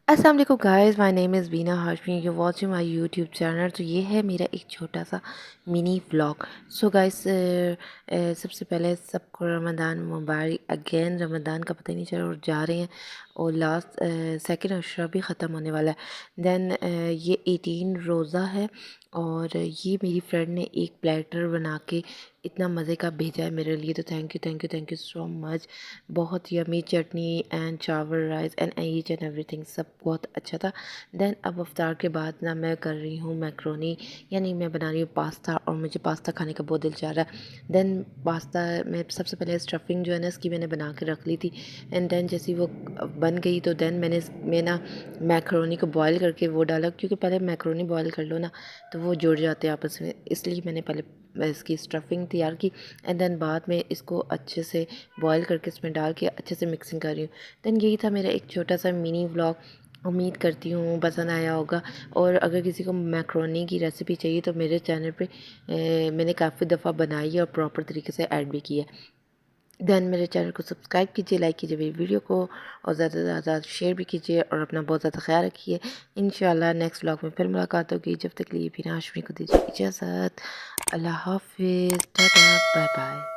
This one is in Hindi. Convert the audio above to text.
अस्सलाम वालेकुम guys, my name is Beena Hashmi, you watching my YouTube channel. तो ये है मेरा एक छोटा सा मिनी व्लॉग। सो गाइस, सबसे पहले सबको रमज़ान मुबारक। अगेन रमज़ान का पता ही नहीं चला और जा रहे हैं और लास्ट सेकंड अशरा भी ख़त्म होने वाला है। देन ये 18 रोज़ा है और ये मेरी फ्रेंड ने एक प्लेटर बना के इतना मज़े का भेजा है मेरे लिए। तो थैंक यू सो मच। बहुत यमी चटनी एंड चावल rice and each and everything सब बहुत अच्छा था। देन अब अफ्तार के बाद ना मैं कर रही हूँ मैक्रोनी, यानी मैं बना रही हूँ पास्ता और मुझे पास्ता खाने का बहुत दिल चाह रहा है। देन पास्ता में सबसे पहले स्टफिंग जो है ना इसकी मैंने बना के रख ली थी। एंड देन जैसी वो बन गई तो देन मैं ना मैक्रोनी को बॉयल करके वो डाला, क्योंकि पहले मैक्रोनी बॉयल कर लो ना तो वो जुड़ जाते हैं आपस में, इसलिए मैंने पहले इसकी स्टफिंग तैयार की। एंड देन बाद में इसको अच्छे से बॉयल करके इसमें डाल के अच्छे से मिक्सिंग कर रही हूँ। देन यही था मेरा एक छोटा सा मिनी व्लॉग। उम्मीद करती हूँ पसंद आया होगा। और अगर किसी को मैक्रोनी की रेसिपी चाहिए तो मेरे चैनल पे मैंने काफ़ी दफ़ा बनाई है और प्रॉपर तरीके से ऐड भी किया है। देन मेरे चैनल को सब्सक्राइब कीजिए, लाइक कीजिए मेरी वीडियो को और ज़्यादा से ज़्यादा शेयर भी कीजिए और अपना बहुत ज़्यादा ख्याल रखिए। इंशाल्लाह नेक्स्ट व्लॉग में फिर मुलाकात होगी। जब तक के लिए बिना हाशमी को दीजिए इजाज़त। अल्लाह हाफिज़, टाटा, बाय बाय।